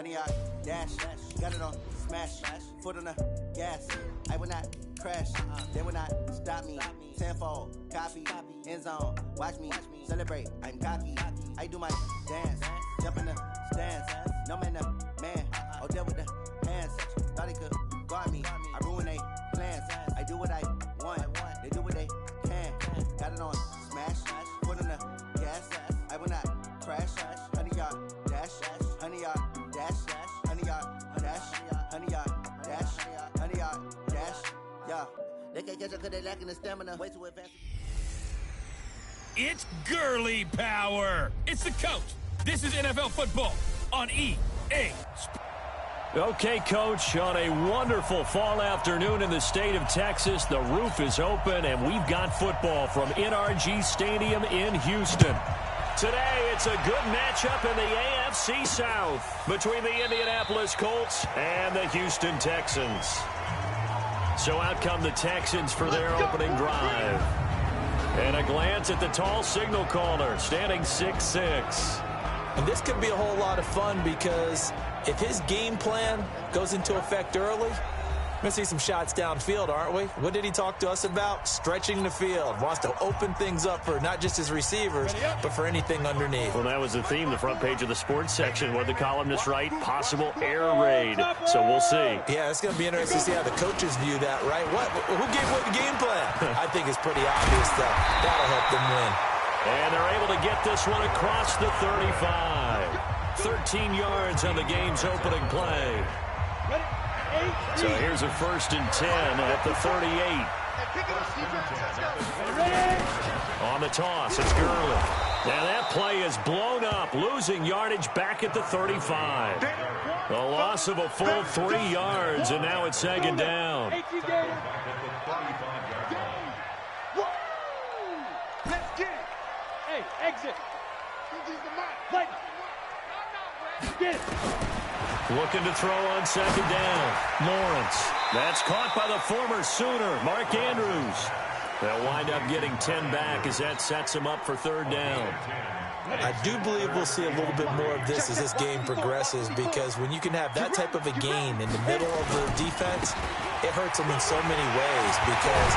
100-yard dash. Got it on smash. Foot on the gas. I will not crash. They will not stop me. Tenfold, copy, end zone. Watch me celebrate. I'm cocky. I do my dance. Jump in the stands. No man, man. Oh, deal with the hands. Thought he could guard me. I ruin they plans. I do what I want. They do what they can. Got it on smash. Foot on the gas. I will not crash. 100-yard dash. 100-yard dash. 100-yard dash. 100-yard dash. 100-yard dash. Yeah. They can't catch up because they lacking the stamina. Way too advanced. It's girly power. It's the coach. This is NFL football on EA Sports. Okay, Coach, on a wonderful fall afternoon in the state of Texas, the roof is open, and we've got football from NRG Stadium in Houston. Today, it's a good matchup in the AFC South between the Indianapolis Colts and the Houston Texans. So out come the Texans for their opening drive. And a glance at the tall signal caller, standing 6'6". And this could be a whole lot of fun because if his game plan goes into effect early, we're going to see some shots downfield, aren't we? What did he talk to us about? Stretching the field. Wants to open things up for not just his receivers, but for anything underneath. Well, that was the theme, the front page of the sports section. What the columnists write? Possible air raid. So we'll see. Yeah, it's going to be interesting to see how the coaches view that, right? Who gave away the game plan? I think it's pretty obvious that that'll help them win. And they're able to get this one across the 35. 13 yards on the game's opening play. So here's a 1st and 10 at the 38. On the toss, it's Gurley. Now that play is blown up, losing yardage back at the 35. A loss of a full 3 yards, and now it's 2nd down. Let's get it. Hey, exit. Get it. Looking to throw on 2nd down. Lawrence. That's caught by the former Sooner, Mark Andrews. They'll wind up getting 10 back as that sets him up for 3rd down. I do believe we'll see a little bit more of this as this game progresses, because when you can have that type of a gain in the middle of the defense, it hurts them in so many ways, because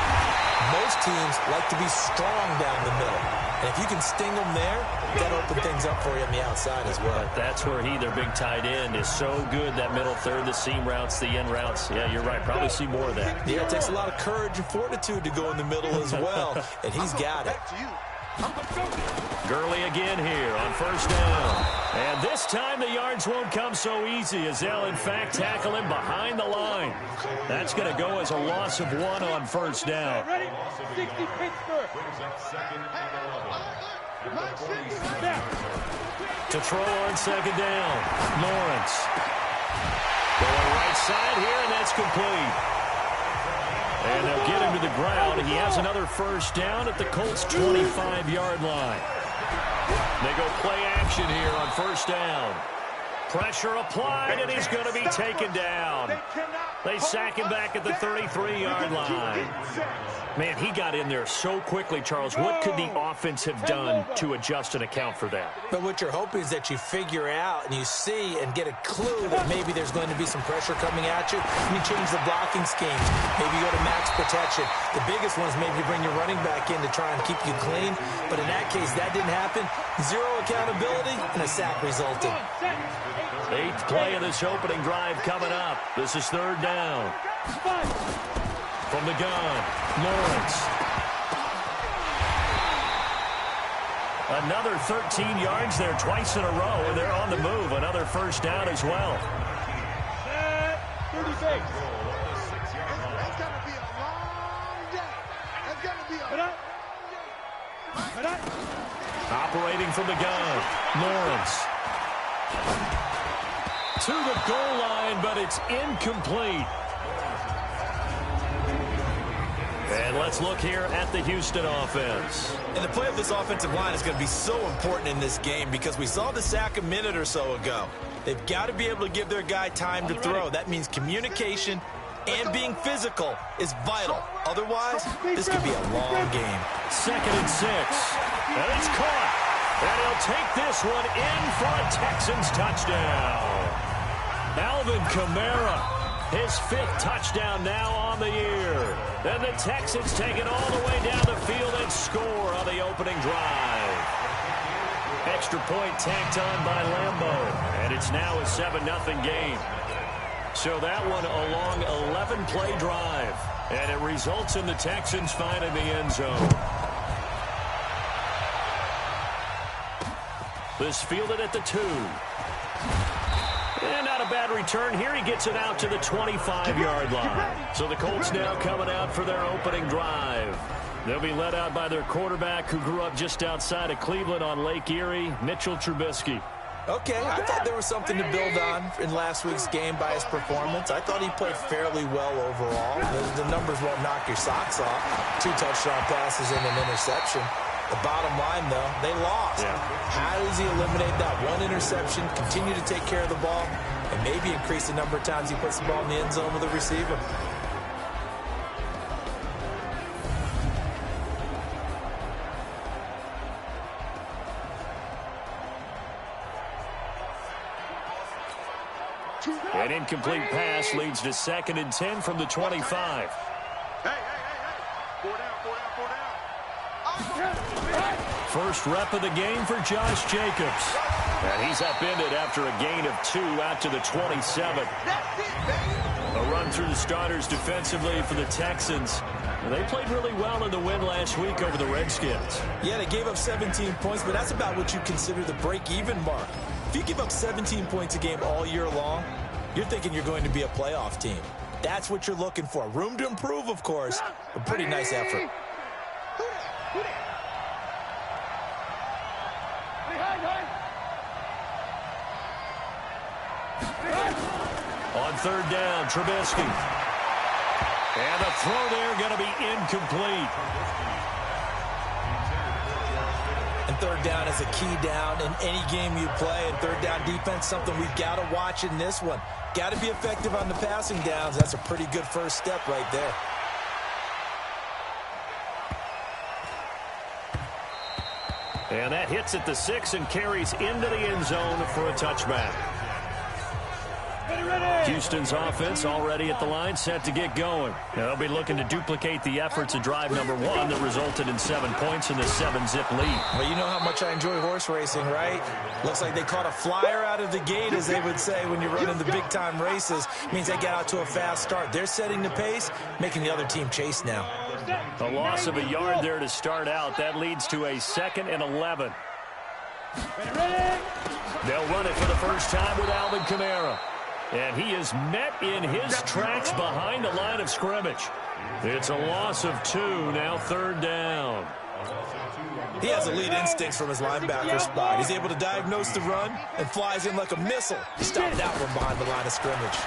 most teams like to be strong down the middle. And if you can sting them there, that'll open things up for you on the outside as well. But that's where their big tight end, is so good, that middle third, the seam routes, the end routes. Yeah, you're right. Probably see more of that. Yeah, it takes a lot of courage and fortitude to go in the middle as well, and he's got it. Gurley again here on 1st down. And this time the yards won't come so easy, as they'll, in fact, tackle him behind the line. That's going to go as a loss of 1 on 1st down. Ready? 60 Pittsburgh. To throw on 2nd down, Lawrence. Going right side here, and that's complete. And they'll get him to the ground. He has another 1st down at the Colts' 25-yard line. They go play action here on 1st down. Pressure applied, and he's going to be taken down. They sack him back at the 33-yard line. Man, he got in there so quickly, Charles. What could the offense have done to adjust and account for that? But what you're hoping is that you figure out and you see and get a clue that maybe there's going to be some pressure coming at you, and you change the blocking schemes. Maybe you go to max protection. The biggest one is maybe you bring your running back in to try and keep you clean. But in that case, that didn't happen. Zero accountability, and a sack resulted. 8th play of this opening drive coming up. This is 3rd down. From the gun, Lawrence. Another 13 yards there twice in a row, and they're on the move. Another 1st down as well. 36. It's going to be a long day. It's going to be a long day. Operating from the gun, Lawrence. To the goal line, but it's incomplete. And let's look here at the Houston offense. And the play of this offensive line is going to be so important in this game, because we saw the sack a minute or so ago. They've got to be able to give their guy time to throw. That means communication and being physical is vital. Otherwise, this could be a long game. 2nd and 6. And it's caught. And he'll take this one in for a Texans touchdown. Alvin Kamara, his 5th touchdown now on the year. And the Texans take it all the way down the field and score on the opening drive. Extra point tacked on by Lambo, and it's now a 7-0 game. So that one a long 11-play drive, and it results in the Texans finding the end zone. This fielded at the 2. And not a bad return here. He gets it out to the 25-yard line. So the Colts now coming out for their opening drive. They'll be led out by their quarterback who grew up just outside of Cleveland on Lake Erie, Mitchell Trubisky. Okay, I thought there was something to build on in last week's game by his performance. I thought he played fairly well overall. The numbers won't knock your socks off. 2 touchdown passes and an interception. The bottom line, though, they lost. Yeah. How does he eliminate that one interception, continue to take care of the ball, and maybe increase the number of times he puts the ball in the end zone with the receiver? An incomplete pass leads to 2nd and 10 from the 25. First rep of the game for Josh Jacobs. And he's upended after a gain of 2 out to the 27. A run through the starters defensively for the Texans. They played really well in the win last week over the Redskins. Yeah, they gave up 17 points, but that's about what you consider the break-even mark. If you give up 17 points a game all year long, you're thinking you're going to be a playoff team. That's what you're looking for. Room to improve, of course, but pretty nice effort. On 3rd down, Trubisky. And the throw there going to be incomplete. And 3rd down is a key down in any game you play. And 3rd down defense, something we've got to watch in this one. Got to be effective on the passing downs. That's a pretty good first step right there. And that hits at the 6 and carries into the end zone for a touchback. Houston's offense already at the line, set to get going. Now, they'll be looking to duplicate the efforts of drive number 1 that resulted in 7 points in the 7-zip lead. Well, you know how much I enjoy horse racing, right? Looks like they caught a flyer out of the gate, as they would say when you're running the big-time races. It means they get out to a fast start. They're setting the pace, making the other team chase now. A loss of a yard there to start out. That leads to a 2nd and 11. They'll run it for the first time with Alvin Kamara. And he is met in his tracks behind the line of scrimmage. It's a loss of 2, now 3rd down. He has elite instincts from his linebacker spot. He's able to diagnose the run and flies in like a missile. He stopped that one behind the line of scrimmage.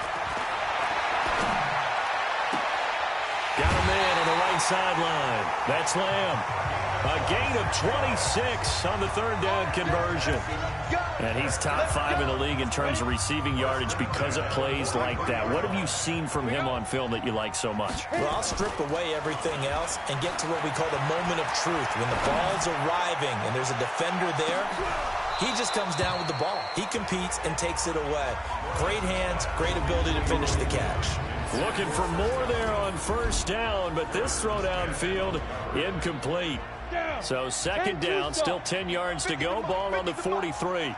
Got a man on the right sideline. That's Lamb. A gain of 26 on the 3rd down conversion. And he's top 5 in the league in terms of receiving yardage because of plays like that. What have you seen from him on film that you like so much? Well, I'll strip away everything else and get to what we call the moment of truth. When the ball's arriving and there's a defender there, he just comes down with the ball. He competes and takes it away. Great hands, great ability to finish the catch. Looking for more there on 1st down, but this throw downfield, incomplete. So 2nd down, still 10 yards to go. Ball on the 43.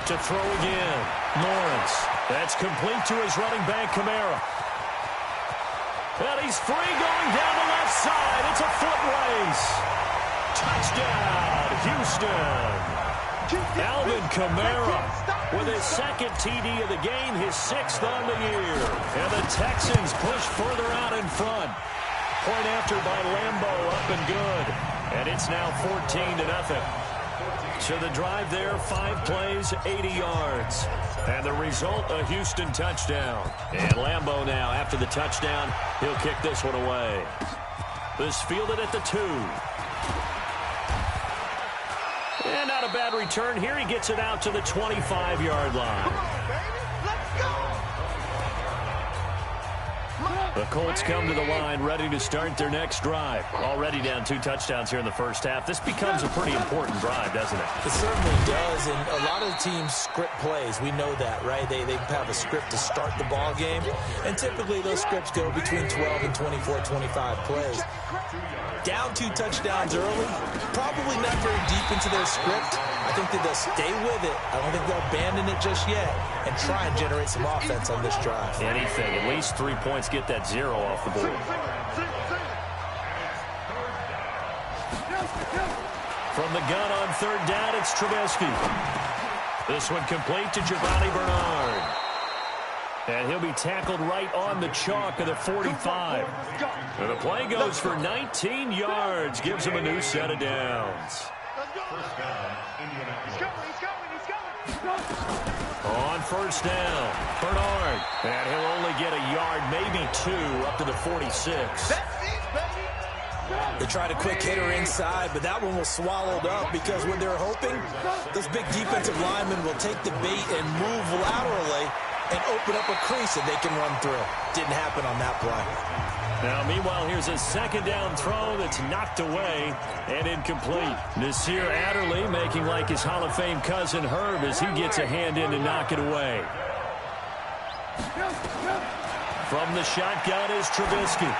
To throw again, Lawrence. That's complete to his running back, Kamara. And he's free going down the left side. It's a foot race. Touchdown, Houston. Alvin Kamara with his 2nd TD of the game, his 6th on the year. And the Texans push further out in front. Point after by Lambo, up and good. And it's now 14-0. So the drive there, 5 plays, 80 yards. And the result, a Houston touchdown. And Lambo now, after the touchdown, he'll kick this one away. This fielded at the 2. And not a bad return here. He gets it out to the 25-yard line. Come on, baby. Let's go. The Colts come to the line ready to start their next drive. Already down 2 touchdowns here in the first half. This becomes a pretty important drive, doesn't it? It certainly does, and a lot of the teams script plays. We know that, right? They have a script to start the ball game, and typically those scripts go between 12 and 24, 25 plays. Down 2 touchdowns early, probably not very deep into their script. I think that they'll stay with it. I don't think they'll abandon it just yet and try and generate some offense on this drive. Anything. At least 3 points, get that 0 off the board. From the gun on 3rd down, it's Trubisky. This one complete to Giovanni Bernard. And he'll be tackled right on the chalk of the 45. And the play goes for 19 yards. Gives him a new set of downs. On 1st down, Bernard. And he'll only get a yard, maybe 2, up to the 46. They tried a quick hitter inside, but that one was swallowed up because what they're hoping, those big defensive linemen will take the bait and move laterally and open up a crease that they can run through. Didn't happen on that play. Now, meanwhile, here's a 2nd down throw that's knocked away and incomplete. Nasir Adderley making like his Hall of Fame cousin Herb as he gets a hand in to knock it away. From the shotgun is Trubisky.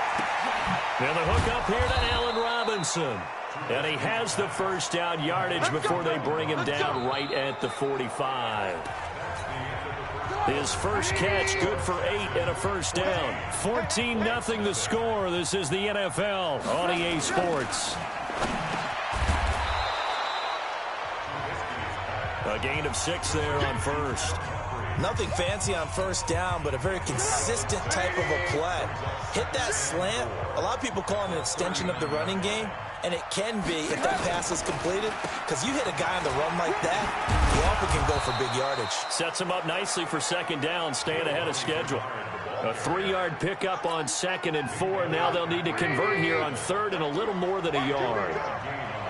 Now the hook up here to Allen Robinson. And he has the 1st down yardage before they bring him down right at the 45. His first catch, good for 8 and a 1st down. 14-0 the score. This is the NFL on EA Sports. A gain of 6 there on 1st. Nothing fancy on 1st down, but a very consistent type of a play. Hit that slant. A lot of people call it an extension of the running game, and it can be if that pass is completed, because you hit a guy on the run like that, he often can go for big yardage. Sets him up nicely for 2nd down, staying ahead of schedule. A 3-yard pickup on 2nd and 4. Now they'll need to convert here on 3rd and a little more than a yard.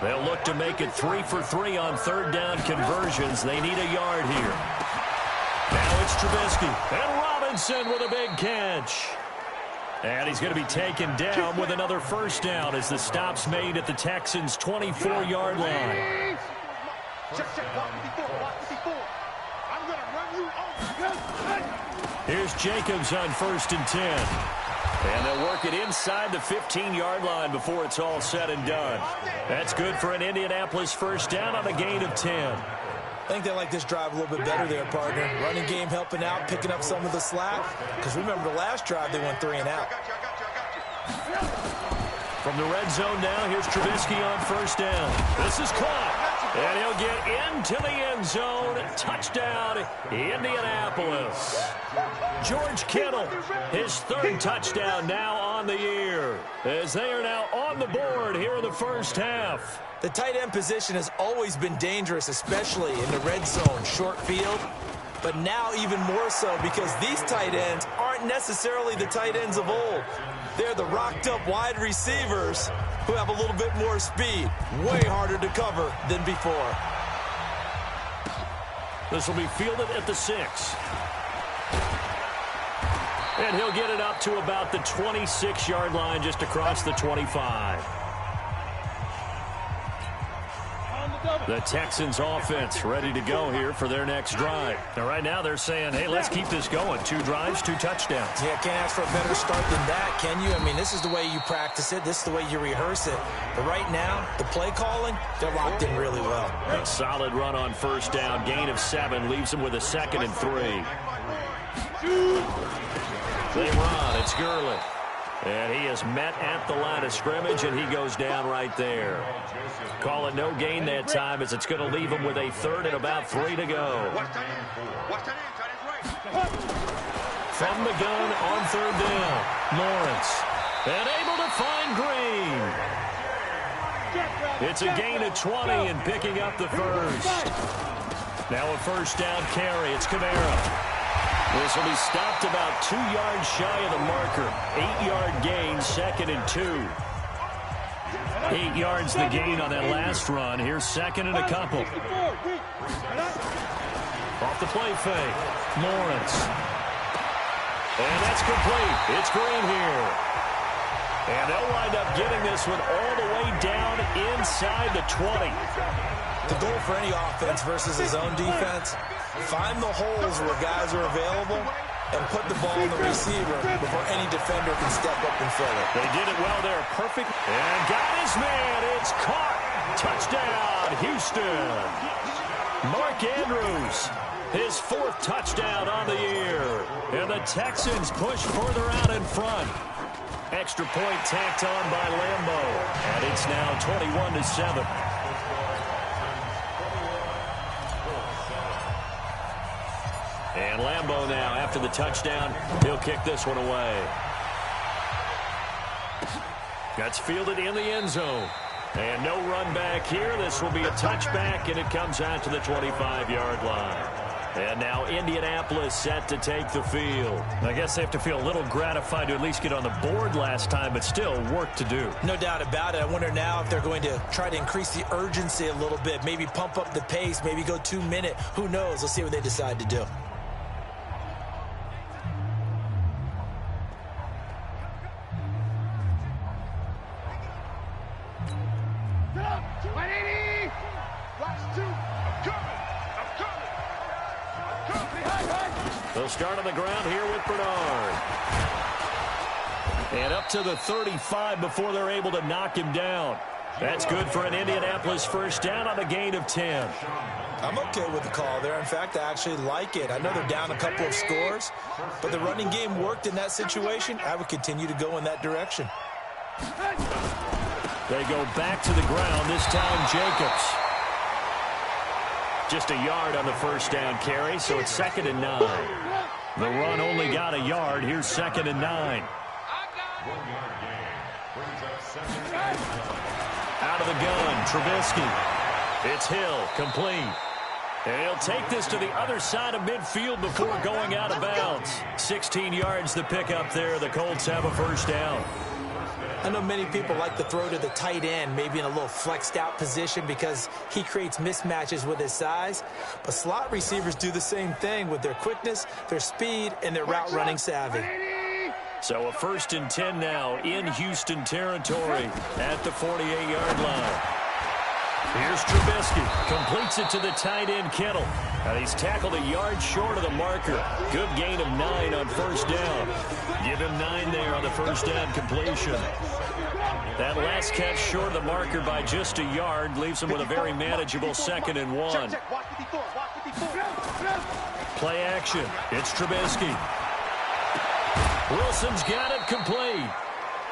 They'll look to make it 3 for 3 on 3rd down conversions. They need a yard here. Now it's Trubisky, and Robinson with a big catch. And he's going to be taken down with another 1st down as the stop's made at the Texans' 24-yard line. Here's Jacobs on 1st and 10. And they'll work it inside the 15-yard line before it's all said and done. That's good for an Indianapolis 1st down on a gain of 10. I think they like this drive a little bit better there, partner. Running game helping out, picking up some of the slack. Because remember, the last drive, they went 3 and out. From the red zone now, here's Trubisky on 1st down. This is caught. And he'll get into the end zone. Touchdown, Indianapolis. George Kittle, his 3rd touchdown now on the year. As they are now on the board here in the 1st half. The tight end position has always been dangerous, especially in the red zone, short field. But now even more so because these tight ends aren't necessarily the tight ends of old. They're the rocked-up wide receivers who have a little bit more speed. Way harder to cover than before. This will be fielded at the 6. And he'll get it up to about the 26-yard line just across the 25. The Texans offense ready to go here for their next drive. Now, right now they're saying, hey, let's keep this going. 2 drives, 2 touchdowns. Yeah, can't ask for a better start than that, can you? I mean, this is the way you practice it. This is the way you rehearse it. But right now, the play calling, they're locked in really well. A solid run on 1st down. Gain of 7 leaves them with a 2nd and 3. They run. It's Gurley. And he is met at the line of scrimmage, and he goes down right there. Call it no gain that time as it's going to leave him with a 3rd and about 3 to go. From the gun on 3rd down, Lawrence. And able to find Green. It's a gain of 20 and picking up the 1st. Now a 1st down carry. It's Kamara. This will be stopped about 2 yards shy of the marker. 8-yard gain, 2nd and 2. 8 yards the gain on that last run. Here's 2nd and a couple. Off the play fake. Lawrence. And that's complete. It's Green here. And they'll wind up getting this one all the way down inside the 20. The goal for any offense versus his own defense, find the holes where guys are available and put the ball in the receiver before any defender can step up and fill it. They did it well there. Perfect. And got his man. It's caught. Touchdown, Houston. Mark Andrews, his 4th touchdown on the year. And the Texans push further out in front. Extra point tacked on by Lambo. And it's now 21-7. And Lambo now, after the touchdown, he'll kick this one away. That's fielded in the end zone. And no run back here. This will be a touchback, and it comes out to the 25-yard line. And now Indianapolis set to take the field. I guess they have to feel a little gratified to at least get on the board last time, but still work to do. No doubt about it. I wonder now if they're going to try to increase the urgency a little bit, maybe pump up the pace, maybe go 2-minute. Who knows? Let's see what they decide to do. They'll start on the ground here with Bernard. And up to the 35 before they're able to knock him down. That's good for an Indianapolis first down on a gain of 10. I'm okay with the call there. In fact, I actually like it. I know they're down a couple of scores, but the running game worked in that situation. I would continue to go in that direction. They go back to the ground, this time Jacobs. Just a yard on the first down carry, so it's 2nd and 9. The run only got a yard. Here's 2nd and 9. Out of the gun, Trubisky. It's Hill, complete. And he'll take this to the other side of midfield before going out of bounds. 16 yards to pick up there. The Colts have a first down. I know many people like to throw to the tight end, maybe in a little flexed out position because he creates mismatches with his size. But slot receivers do the same thing with their quickness, their speed, and their route running savvy. So a 1st and 10 now in Houston territory at the 48-yard line. Here's Trubisky. Completes it to the tight end, Kittle. And he's tackled a yard short of the marker. Good gain of 9 on first down. Give him 9 there on the first down completion. That last catch short of the marker by just a yard leaves him with a very manageable 2nd and 1. Play action. It's Trubisky. Wilson's got it complete.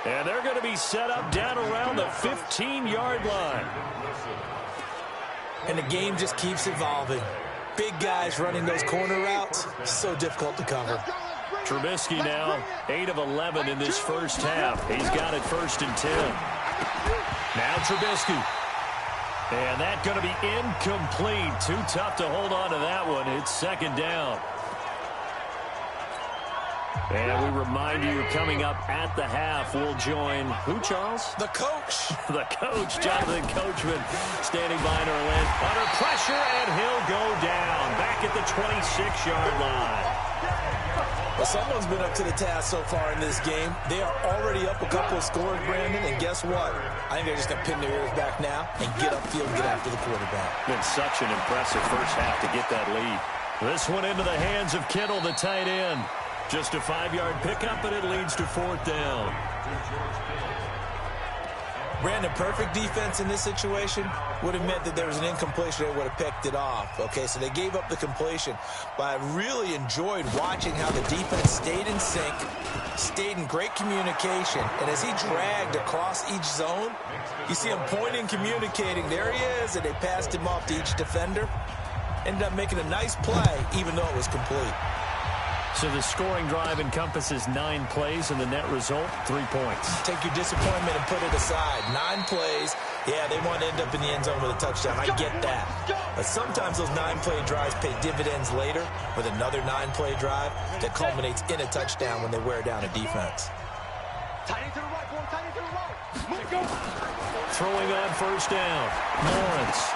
And they're going to be set up down around the 15-yard line. And the game just keeps evolving. Big guys running those corner routes, so difficult to cover. Trubisky now 8 of 11 in this first half. He's got it 1st and 10. Now Trubisky. And that's going to be incomplete. Too tough to hold on to that one. It's 2nd down. And we remind you, coming up at the half, we'll join who, Charles? The coach. The coach, Jonathan Coachman, standing by in our land. Under pressure, and he'll go down. Back at the 26-yard line. Well, someone's been up to the task so far in this game. They are already up a couple of scores, Brandon, and guess what? I think they're just going to pin their ears back now and get upfield and get after the quarterback. Been such an impressive first half to get that lead. This one into the hands of Kittle, the tight end. Just a 5-yard pickup, and it leads to 4th down. Brandon, perfect defense in this situation would have meant that there was an incompletion. They would have picked it off. Okay, so they gave up the completion. But I really enjoyed watching how the defense stayed in sync, stayed in great communication. And as he dragged across each zone, you see him pointing, communicating. There he is, and they passed him off to each defender. Ended up making a nice play, even though it was complete. So the scoring drive encompasses 9 plays, and the net result, 3 points. Take your disappointment and put it aside. 9 plays. Yeah, they want to end up in the end zone with a touchdown. I get that. But sometimes those 9-play drives pay dividends later with another 9-play drive that culminates in a touchdown when they wear down a defense. Throwing on first down. Lawrence.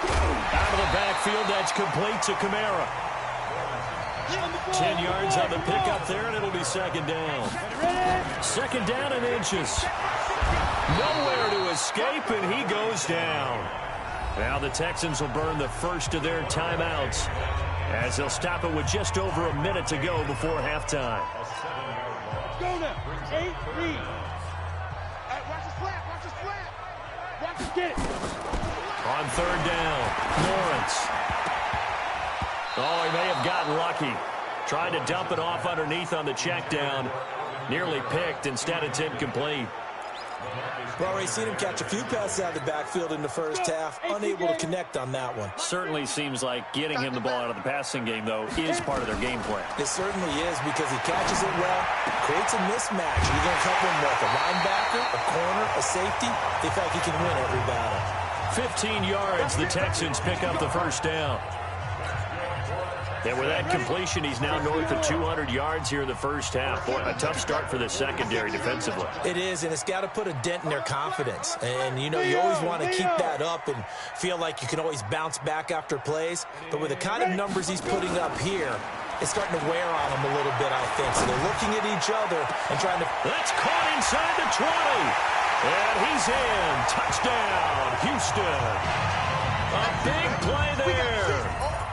Out of the backfield, that's complete to Kamara. 10 yards on the pickup there, and it'll be second down. Second down and inches. Nowhere to escape, and he goes down. Now the Texans will burn the first of their timeouts as they'll stop it with just over a minute to go before halftime. Go now. 8 read. Watch the slant. Watch the slant. Watch it. Get it. On third down, Lawrence. Oh, he may have gotten lucky. Trying to dump it off underneath on the check down. Nearly picked. Instead, it's incomplete. Well, we've seen him catch a few passes out of the backfield in the first half. Unable to connect on that one. Certainly seems like getting him the ball out of the passing game, though, is part of their game plan. It certainly is because he catches it well, creates a mismatch. You're going to cover him with a linebacker, a corner, a safety. They feel like he can win every battle. 15 yards, the Texans pick up the first down. And with that completion, he's now north of 200 yards here in the first half. Boy, a tough start for the secondary defensively. It is, and it's got to put a dent in their confidence. And, you always want to keep that up and feel like you can always bounce back after plays. But with the kind of numbers he's putting up here, it's starting to wear on them a little bit, I think. So they're looking at each other and trying to... That's caught inside the 20. And he's in. Touchdown, Houston. A big play there.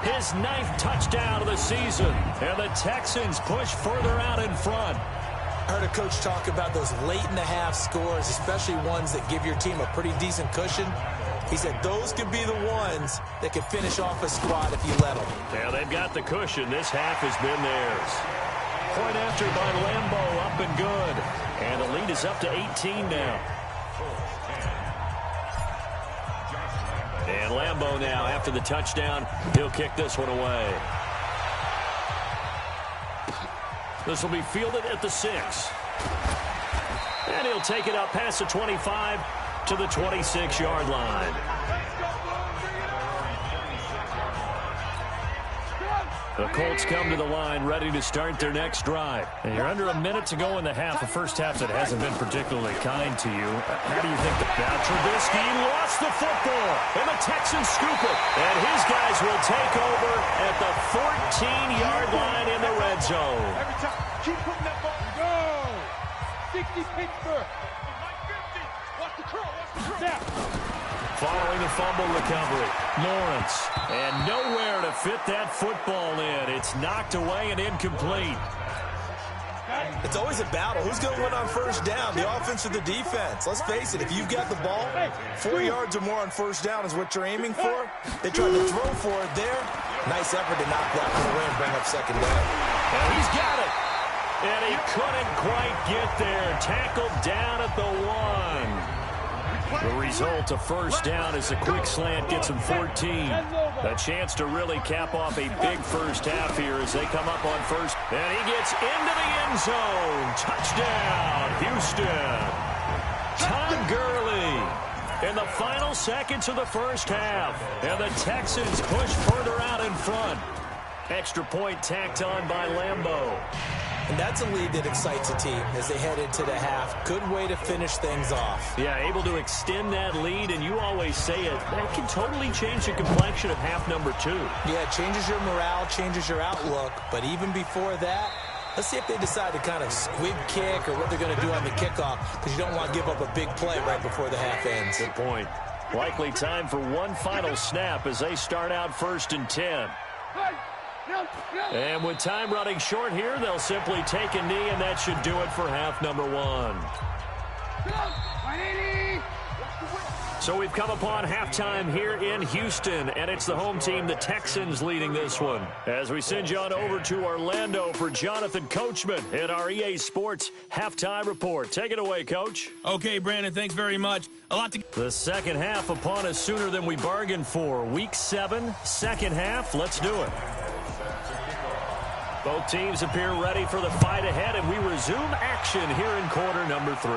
His 9th touchdown of the season. And the Texans push further out in front. I heard a coach talk about those late-in-the-half scores, especially ones that give your team a pretty decent cushion. He said those could be the ones that could finish off a squad if you let them. Yeah, they've got the cushion. This half has been theirs. Point after by Lambo, up and good. And the lead is up to 18 now. And Lambo now, after the touchdown, he'll kick this one away. This will be fielded at the 6. And he'll take it up past the 25 to the 26-yard line. The Colts come to the line ready to start their next drive. And you're under a minute to go in the half, a first half that hasn't been particularly kind to you. How do you think now Trubisky lost the football, and the Texans scoop it. And his guys will take over at the 14-yard line in the red zone. Every time. Keep putting that ball. Go. 60 Pittsburgh. 50. Watch the curl. Watch the curl. Now. Following the fumble recovery, Lawrence. And nowhere to fit that football in. It's knocked away and incomplete. It's always a battle. Who's going to win on first down, the offense or the defense? Let's face it, if you've got the ball, 4 yards or more on first down is what you're aiming for. They tried to throw for it there. Nice effort to knock that one away and bring up second down. And he's got it. And he couldn't quite get there. Tackled down at the 1. The result of first down is a quick slant gets him 14. A chance to really cap off a big first half here as they come up on first. And he gets into the end zone. Touchdown, Houston. Todd Gurley in the final seconds of the first half. And the Texans push further out in front. Extra point tacked on by Lambo. And that's a lead that excites a team as they head into the half. Good way to finish things off. Yeah, able to extend that lead, and you always say it, that can totally change the complexion of half number 2. Yeah, it changes your morale, changes your outlook. But even before that, let's see if they decide to kind of squib kick or what they're going to do on the kickoff, because you don't want to give up a big play right before the half ends. Good point. Likely time for one final snap as they start out 1st and 10. And with time running short here, they'll simply take a knee, and that should do it for half number 1. So we've come upon halftime here in Houston, and it's the home team, the Texans, leading this one. As we send you on over to Orlando for Jonathan Coachman at our EA Sports Halftime Report. Take it away, Coach. Okay, Brandon, thanks very much. The second half upon us sooner than we bargained for. Week 7, second half. Let's do it. Both teams appear ready for the fight ahead, and we resume action here in quarter number 3.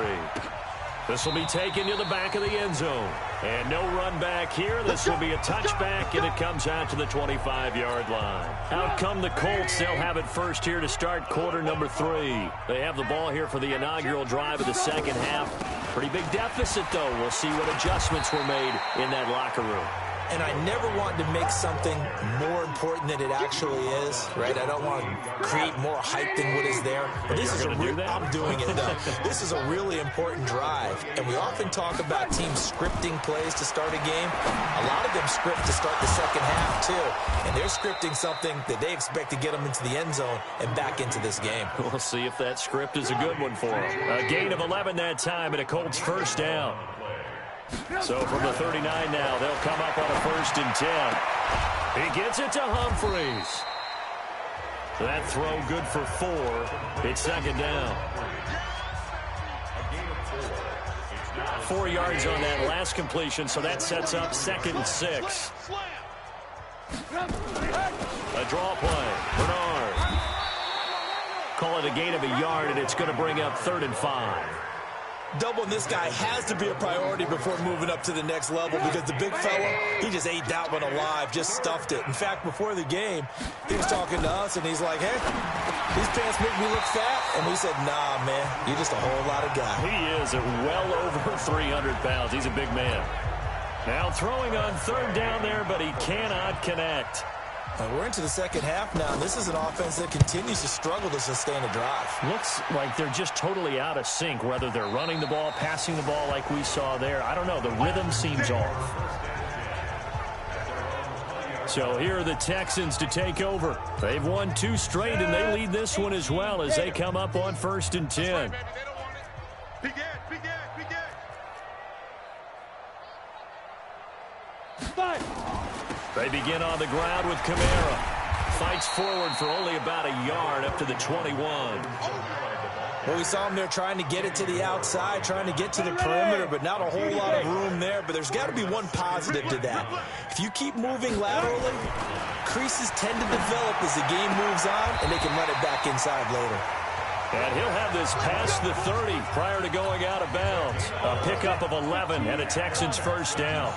This will be taken to the back of the end zone. And no run back here. This will be a touchback, and it comes out to the 25-yard line. Out come the Colts. They'll have it first here to start quarter number 3. They have the ball here for the inaugural drive of the second half. Pretty big deficit, though. We'll see what adjustments were made in that locker room. and I never want to make something more important than it actually is, right? I don't want to create more hype than what is there. But this is I'm doing it, though. This is a really important drive, and we often talk about teams scripting plays to start a game. A lot of them script to start the second half, too, and they're scripting something that they expect to get them into the end zone and back into this game. We'll see if that script is a good one for them. A gain of 11 that time, and a Colts first down. So from the 39 now, they'll come up on a 1st and 10. He gets it to Humphreys. That throw good for 4. It's 2nd down. 4 yards on that last completion, so that sets up 2nd and 6. A draw play. Bernard. Call it a gain of a yard, and it's going to bring up 3rd and 5. Doubling this guy has to be a priority before moving up to the next level, because the big fella, he just ate that one alive, just stuffed it. In fact, before the game, he was talking to us, and he's like, hey, these pants make me look fat. And we said, nah, man, you're just a whole lot of guy. He is at well over 300 pounds. He's a big man. Now throwing on 3rd down there, but he cannot connect. We're into the second half now, and this is an offense that continues to struggle to sustain a drive. Looks like they're just totally out of sync, whether they're running the ball, passing the ball like we saw there. I don't know. The rhythm seems off. So here are the Texans to take over. They've won 2 straight, and they lead this one as well as they come up on 1st and 10. They begin on the ground with Kamara. Fights forward for only about a yard up to the 21. Well, we saw him there trying to get it to the outside, trying to get to the perimeter, but not a whole lot of room there. But there's got to be one positive to that. If you keep moving laterally, creases tend to develop as the game moves on, and they can run it back inside later. And he'll have this past the 30 prior to going out of bounds. A pickup of 11 and a Texans first down.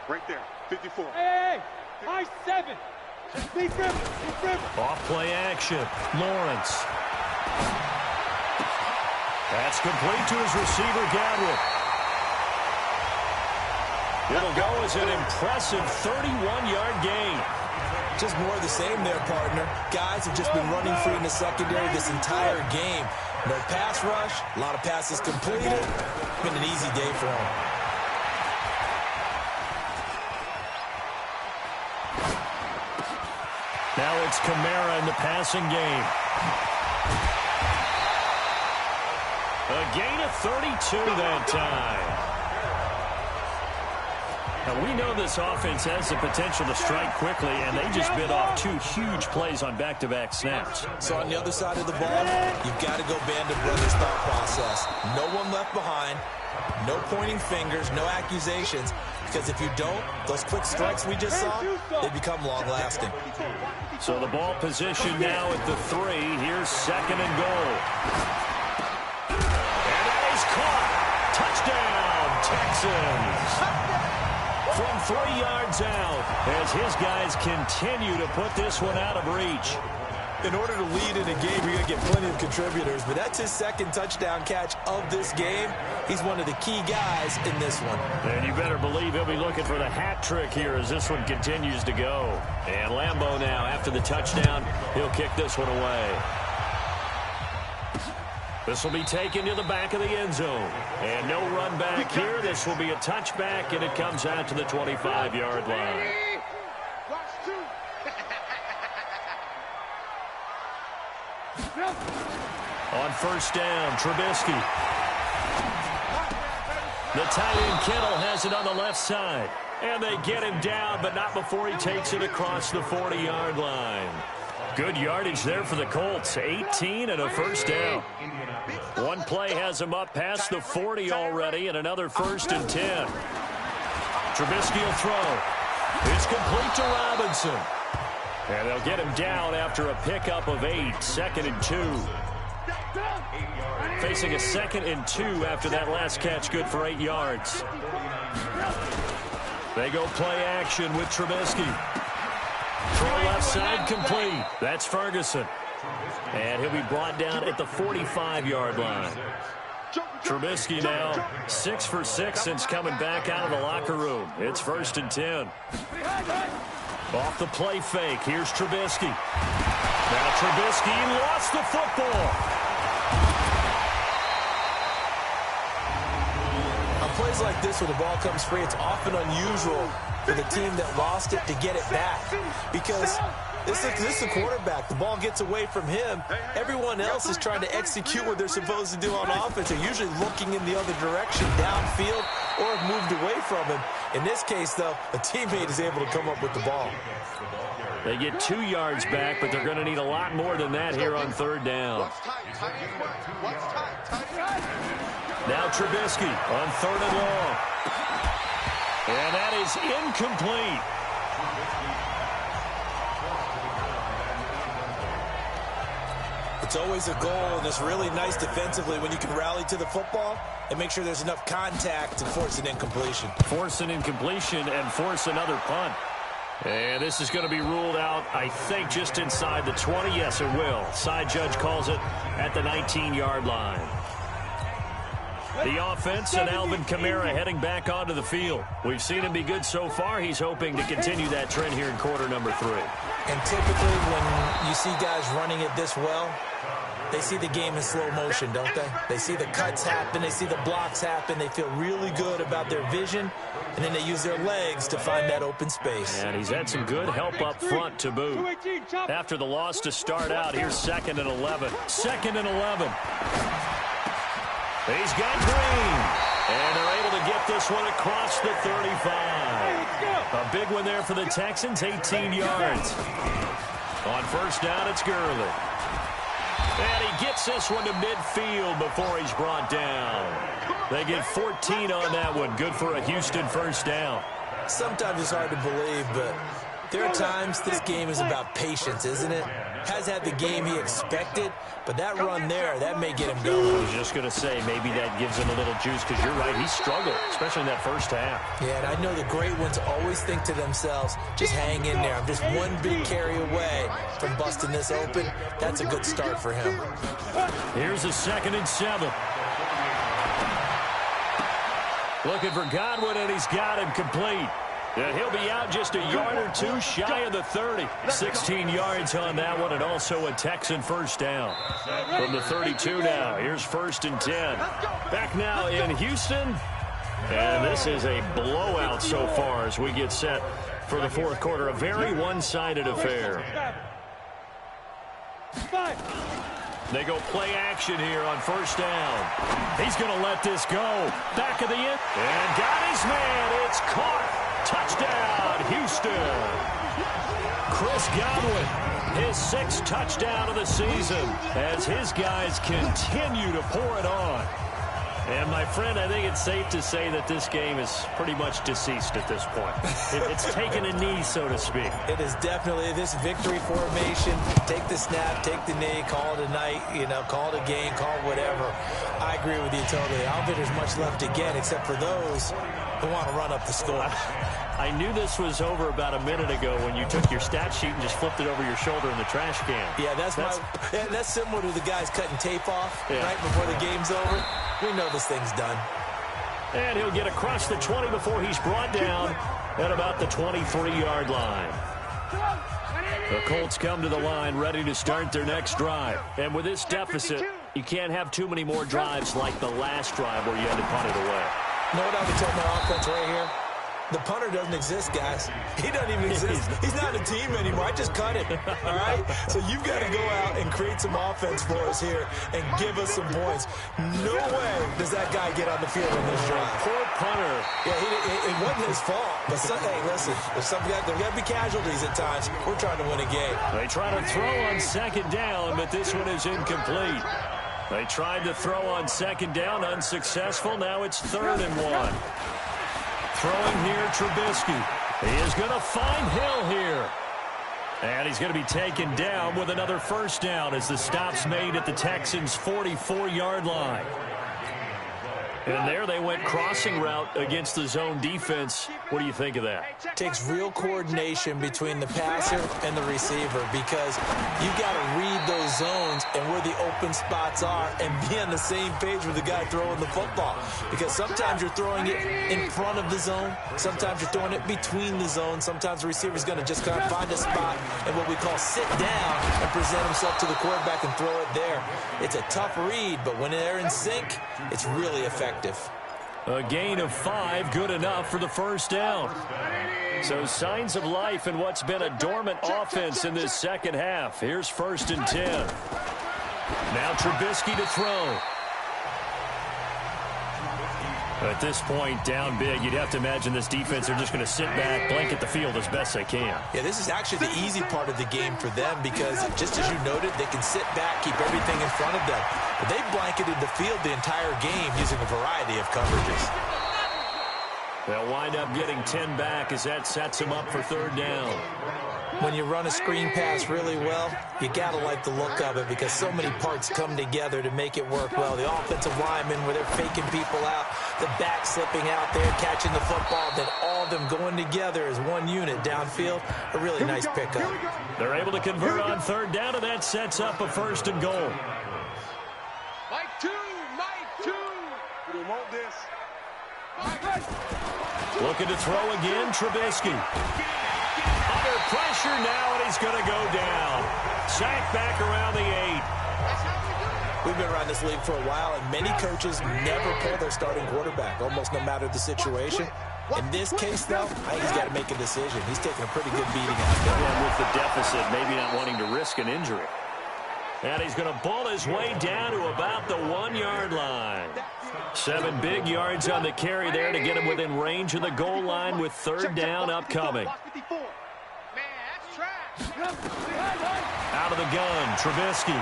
Right there, 54. Hey, high 7. Deep river. Off play action. Lawrence. That's complete to his receiver, Gadwin. It'll go as an impressive 31-yard gain. Just more of the same there, partner. Guys have just been running free in the secondary this entire game. No pass rush, a lot of passes completed. Been an easy day for him. Now it's Kamara in the passing game. A gain of 32 that time. Now, we know this offense has the potential to strike quickly, and they just bit off 2 huge plays on back-to-back snaps. So on the other side of the ball, you've got to go Band of Brothers thought process. No one left behind, no pointing fingers, no accusations, because if you don't, those quick strikes we just saw, they become long-lasting. So the ball position now at the 3. Here's 2nd and goal. And that is caught. Touchdown, Texans. From 3 yards out, as his guys continue to put this one out of reach. In order to lead in a game, you're going to get plenty of contributors, but that's his 2nd touchdown catch of this game. He's one of the key guys in this one. And you better believe he'll be looking for the hat trick here as this one continues to go. And Lambeau now, after the touchdown, he'll kick this one away. This will be taken to the back of the end zone. And no run back here. This will be a touchback, and it comes out to the 25-yard line. On 1st down, Trubisky. The tight end Kittle has it on the left side. And they get him down, but not before he takes it across the 40-yard line. Good yardage there for the Colts. 18 and a first down. One play has him up past the 40 already, and another 1st and 10. Trubisky will throw. It's complete to Robinson. And they'll get him down after a pickup of 8. 2nd and 2. Facing a 2nd and 2 after that last catch, good for 8 yards. They go play action with Trubisky. Throw left side complete. That's Ferguson. And he'll be brought down at the 45-yard line. Trubisky now 6 for 6 since coming back out of the locker room. It's 1st and 10. Off the play fake. Here's Trubisky. Now Trubisky lost the football. On plays like this where the ball comes free, it's often unusual for the team that lost it to get it back. Because this is the quarterback. The ball gets away from him. Everyone else is trying to execute what they're supposed to do on offense. They're usually looking in the other direction, downfield, or have moved away from him. In this case, though, a teammate is able to come up with the ball. They get 2 yards back, but they're going to need a lot more than that here on 3rd down. Now Trubisky on 3rd and long. And that is incomplete. It's always a goal, and it's really nice defensively when you can rally to the football and make sure there's enough contact to force an incompletion. Force an incompletion and force another punt. And this is going to be ruled out, I think, just inside the 20. Yes, it will. Side judge calls it at the 19-yard line. The offense and Alvin Kamara heading back onto the field. We've seen him be good so far. He's hoping to continue that trend here in quarter number 3. And typically when you see guys running it this well, they see the game in slow motion, don't they? They see the cuts happen. They see the blocks happen. They feel really good about their vision. And then they use their legs to find that open space. And he's had some good help up front to boot. After the loss to start out, here's 2nd and 11. 2nd and 11. He's got Green. And they're able to get this one across the 35. A big one there for the Texans, 18 yards. On 1st down, it's Gurley. And he gets this one to midfield before he's brought down. They get 14 on that one. Good for a Houston 1st down. Sometimes it's hard to believe, but there are times this game is about patience, isn't it? Has had the game he expected, but that run there, that may get him going. I was just going to say, maybe that gives him a little juice, because you're right, he struggled, especially in that 1st half. Yeah, and I know the great ones always think to themselves, just hang in there. I'm just one big carry away from busting this open. That's a good start for him. Here's a 2nd and 7. Looking for Godwin, and he's got him complete. And he'll be out just a yard or 2 shy of the 30. 16 yards on that one, and also a Texan 1st down. From the 32 now, here's 1st and 10. Back now in Houston. And this is a blowout so far as we get set for the 4th quarter. A very one-sided affair. They go play action here on 1st down. He's going to let this go. Back of the end. And got his man. It's caught. Touchdown, Houston. Chris Godwin, his 6th touchdown of the season as his guys continue to pour it on. And, my friend, I think it's safe to say that this game is pretty much deceased at this point. It's taken a knee, so to speak. It is definitely this victory formation. Take the snap, take the knee, call it a night, call it a game, call it whatever. I agree with you totally. I don't think there's much left to get except for those who want to run up the score. I knew this was over about a minute ago when you took your stat sheet and just flipped it over your shoulder in the trash can. Yeah, that's similar to the guys cutting tape off right before the game's over. We know this thing's done. And he'll get across the 20 before he's brought down at about the 23-yard line. The Colts come to the line ready to start their next drive. And with this deficit, you can't have too many more drives like the last drive where you had to punt it away. You know what I would tell my offense right here? The punter doesn't exist, guys. He doesn't even exist. He's not a team anymore. I just cut him, all right? So you've got to go out and create some offense for us here and give us some points. No way does that guy get on the field in this drive. Poor punter. Yeah, it wasn't his fault. But, hey, listen, there's got to be casualties at times. We're trying to win a game. They try to throw on 2nd down, but this one is incomplete. They tried to throw on 2nd down, unsuccessful. Now it's 3rd and 1. Throwing here, Trubisky. He is going to find Hill here. And he's going to be taken down with another 1st down as the stop's made at the Texans' 44-yard line. And there they went crossing route against the zone defense. What do you think of that? Takes real coordination between the passer and the receiver because you got to read those zones and where the open spots are and be on the same page with the guy throwing the football. Because sometimes you're throwing it in front of the zone. Sometimes you're throwing it between the zones. Sometimes the receiver's going to just kind of find a spot and what we call sit down and present himself to the quarterback and throw it there. It's a tough read, but when they're in sync, it's really effective. A gain of 5, good enough for the first down. So signs of life in what's been a dormant offense in this second half. Here's 1st and 10. Now Trubisky to throw. At this point, down big, you'd have to imagine this defense are just going to sit back, blanket the field as best they can. Yeah, this is actually the easy part of the game for them because, just as you noted, they can sit back, keep everything in front of them. But they blanketed the field the entire game using a variety of coverages. They'll wind up getting 10 back as that sets them up for 3rd down. When you run a screen pass really well, you got to like the look of it because so many parts come together to make it work well. The offensive linemen, where they're faking people out, the back slipping out there, catching the football, then all of them going together as one unit downfield. A really nice pickup. They're able to convert on 3rd down, and that sets up a 1st and goal. Mike 2. We don't want this. Looking to throw again, Trubisky. Under pressure now, and he's going to go down. Sacked back around the 8. We've been around this league for a while, and many coaches never pull their starting quarterback, almost no matter the situation. In this case, though, I think he's got to make a decision. He's taking a pretty good beating out there. And with the deficit, maybe not wanting to risk an injury. And he's going to ball his way down to about the 1-yard line. 7 big yards on the carry there to get him within range of the goal line with 3rd down upcoming. Out of the gun, Trubisky.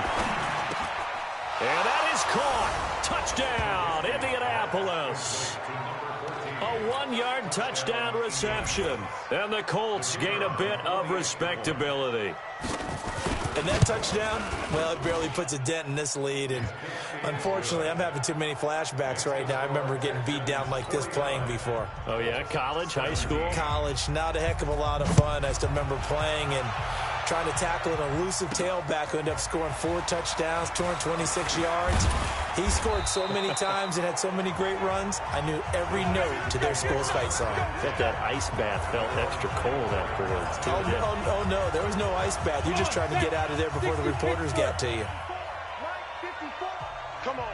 And that is caught. Touchdown, Indianapolis. A 1-yard touchdown reception. And the Colts gain a bit of respectability. And that touchdown, well, it barely puts a dent in this lead. And unfortunately, I'm having too many flashbacks right now. I remember getting beat down like this playing before. Oh, yeah? College, high school? College, not a heck of a lot of fun. I still remember playing and trying to tackle an elusive tailback who ended up scoring 4 touchdowns, 226 yards. He scored so many times and had so many great runs, I knew every note to their school's fight song. I bet that ice bath felt extra cold afterwards, too. Oh, no, there was no ice bath. You're just trying to get out of there before the reporters get to you. Come on.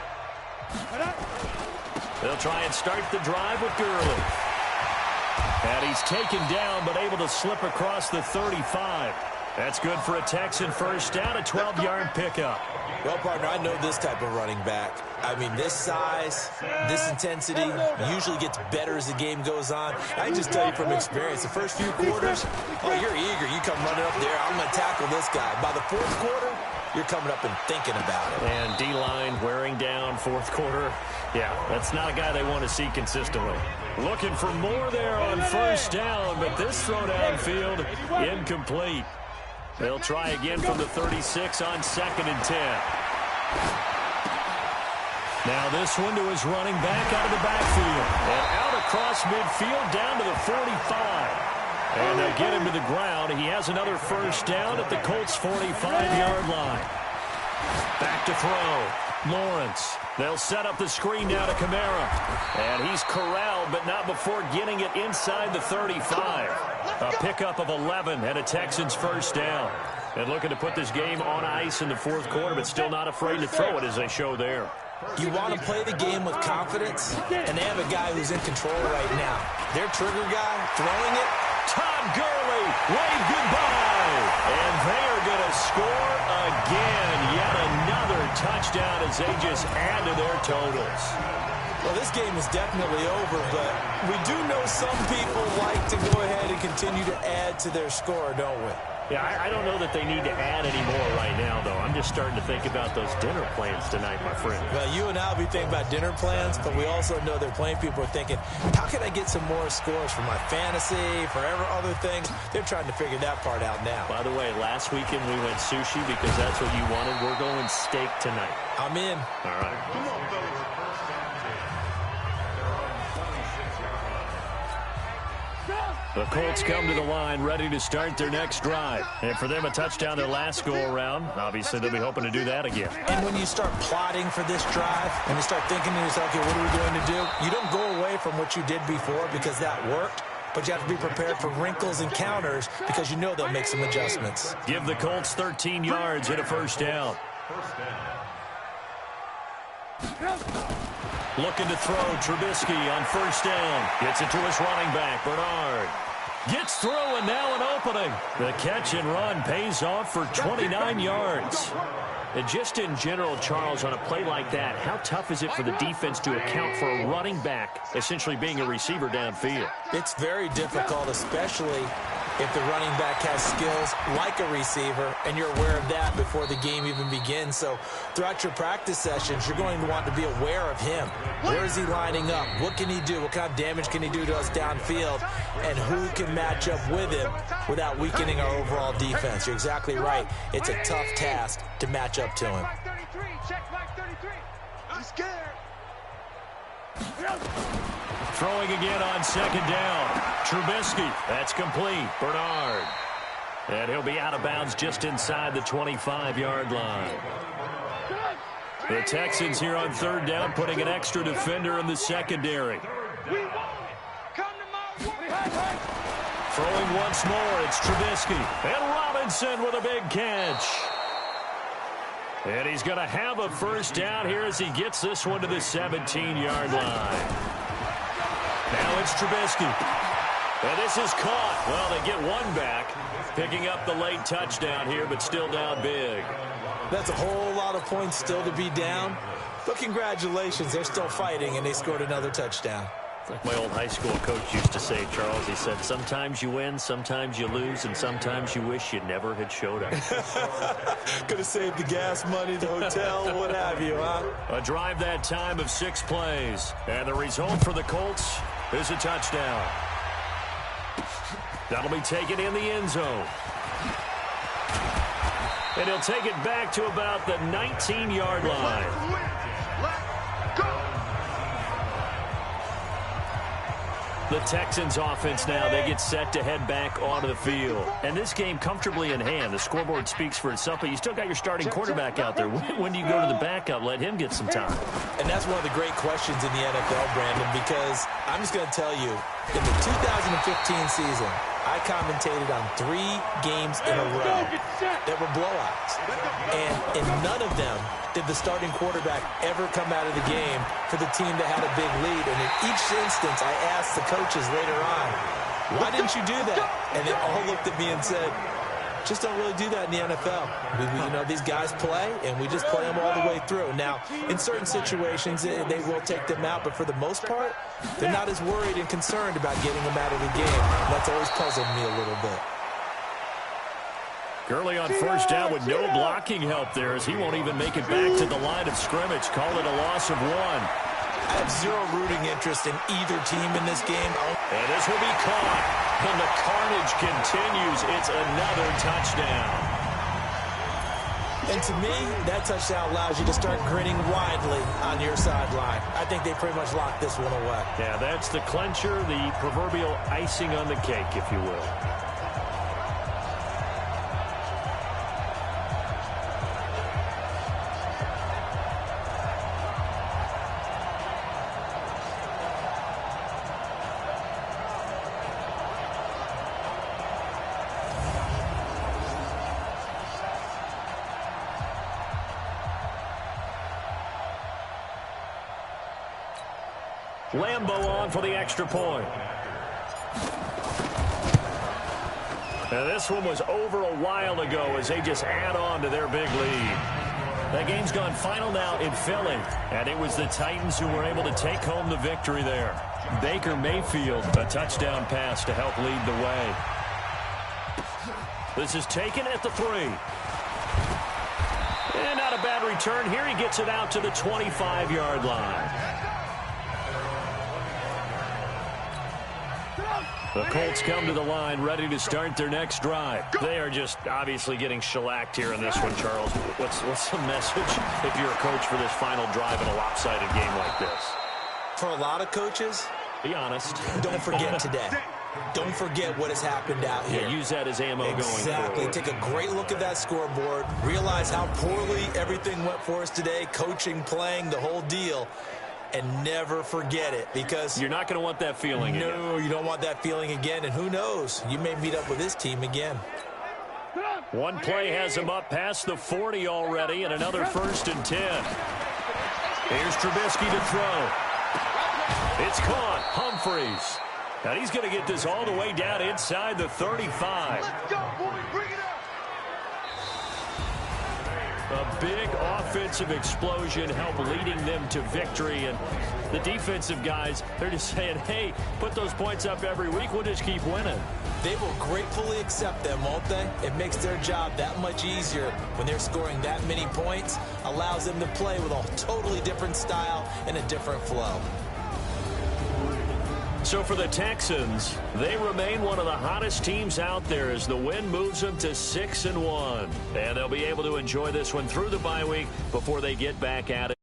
They'll try and start the drive with Gurley. And he's taken down, but able to slip across the 35. That's good for a Texan 1st down, a 12-yard pickup. Well, partner, I know this type of running back. I mean, this size, this intensity usually gets better as the game goes on. I can just tell you from experience, the first few quarters, oh, you're eager. You come running up there, I'm going to tackle this guy. By the 4th quarter, you're coming up and thinking about it. And D-line wearing down 4th quarter. Yeah, that's not a guy they want to see consistently. Looking for more there on 1st down, but this throw downfield incomplete. They'll try again from the 36 on 2nd and 10. Now this one to his running back out of the backfield. And out across midfield down to the 45. And they'll get him to the ground. He has another 1st down at the Colts' 45-yard line. Back to throw. Lawrence. They'll set up the screen now to Kamara. And he's corralled, but not before getting it inside the 35. A pickup of 11 and a Texans 1st down. And looking to put this game on ice in the 4th quarter, but still not afraid to throw it as they show there. You want to play the game with confidence, and they have a guy who's in control right now. Their trigger guy throwing it. Todd Gurley, wave goodbye. And they are going to score again. Yet another touchdown as they just add to their totals. Well, this game is definitely over, but we do know some people like to go ahead and continue to add to their score, don't we? Yeah, I don't know that they need to add any more right now, though. I'm just starting to think about those dinner plans tonight, my friend. Well, you and I will be thinking about dinner plans, but we also know they're playing people are thinking, how can I get some more scores for my fantasy, for other things? They're trying to figure that part out now. By the way, last weekend we went sushi because that's what you wanted. We're going steak tonight. I'm in. All right. The Colts come to the line ready to start their next drive. And for them, a touchdown their last go-around. Obviously, they'll be hoping to do that again. And when you start plotting for this drive and you start thinking to yourself, okay, what are we going to do? You don't go away from what you did before because that worked. But you have to be prepared for wrinkles and counters because you know they'll make some adjustments. Give the Colts 13 yards and a first down. Looking to throw, Trubisky on first down. Gets it to his running back, Bernard. Gets through and now an opening. The catch and run pays off for 29 yards. And just in general, Charles, on a play like that, how tough is it for the defense to account for a running back essentially being a receiver downfield? It's very difficult, especially if the running back has skills like a receiver, and you're aware of that before the game even begins. So throughout your practice sessions, you're going to want to be aware of him. Where is he lining up? What can he do? What kind of damage can he do to us downfield? And who can match up with him without weakening our overall defense? You're exactly right. It's a tough task to match up to him. He's scared. Throwing again on second down. Trubisky, that's complete. Bernard. And he'll be out of bounds just inside the 25-yard line. The Texans here on third down, putting an extra defender in the secondary. Throwing once more, it's Trubisky. And Robinson with a big catch. And he's going to have a first down here as he gets this one to the 17-yard line. Now it's Trubisky. And this is caught. Well, they get one back, picking up the late touchdown here, but still down big. That's a whole lot of points still to be down. But congratulations, they're still fighting, and they scored another touchdown. It's like my old high school coach used to say, Charles. He said, sometimes you win, sometimes you lose, and sometimes you wish you never had showed up. Could have saved the gas money, the hotel, what have you, huh? A drive that time of 6 plays. And the result for the Colts is a touchdown. That'll be taken in the end zone. And he'll take it back to about the 19-yard line. The Texans offense now, they get set to head back onto the field. And this game comfortably in hand. The scoreboard speaks for itself, but you still got your starting quarterback out there. When do you go to the backup? Let him get some time. And that's one of the great questions in the NFL, Brandon, because I'm just going to tell you, in the 2015 season, I commentated on 3 games in a row that were blowouts. And in none of them did the starting quarterback ever come out of the game for the team that had a big lead. And in each instance, I asked the coaches later on, why didn't you do that? And they all looked at me and said, just don't really do that in the NFL. You know, these guys play, and we just play them all the way through. Now, in certain situations, they will take them out, but for the most part, they're not as worried and concerned about getting them out of the game. That's always puzzled me a little bit. Gurley on first down with no blocking help there as he won't even make it back to the line of scrimmage. Call it a loss of 1. I have zero rooting interest in either team in this game. And this will be caught. And the carnage continues. It's another touchdown. And to me, that touchdown allows you to start grinning widely on your sideline. I think they pretty much locked this one away. Yeah, that's the clincher, the proverbial icing on the cake, if you will. Lambeau on for the extra point. Now this one was over a while ago as they just add on to their big lead. That game's gone final now in Philly, and it was the Titans who were able to take home the victory there. Baker Mayfield, a touchdown pass to help lead the way. This is taken at the 3. And not a bad return here. He gets it out to the 25-yard line. The Colts come to the line ready to start their next drive. They are just obviously getting shellacked here in this one, Charles. What's the message if you're a coach for this final drive in a lopsided game like this? For a lot of coaches, be honest. Don't forget today. don't forget what has happened out here. Yeah, use that as ammo going forward. Exactly. Take a great look at that scoreboard. Realize how poorly everything went for us today. Coaching, playing, the whole deal. And never forget it, because you're not going to want that feeling again. No, you don't want that feeling again. And who knows? You may meet up with this team again. One play has him up past the 40 already, and another 1st and 10. Here's Trubisky to throw. It's caught. Humphreys. And he's going to get this all the way down inside the 35. Let's go, boy. Bring it up. A big offensive explosion helped leading them to victory. And the defensive guys, they're just saying, hey, put those points up every week. We'll just keep winning. They will gratefully accept them, won't they? It makes their job that much easier when they're scoring that many points. Allows them to play with a totally different style and a different flow. So for the Texans, they remain one of the hottest teams out there as the win moves them to 6-1. And they'll be able to enjoy this one through the bye week before they get back at it.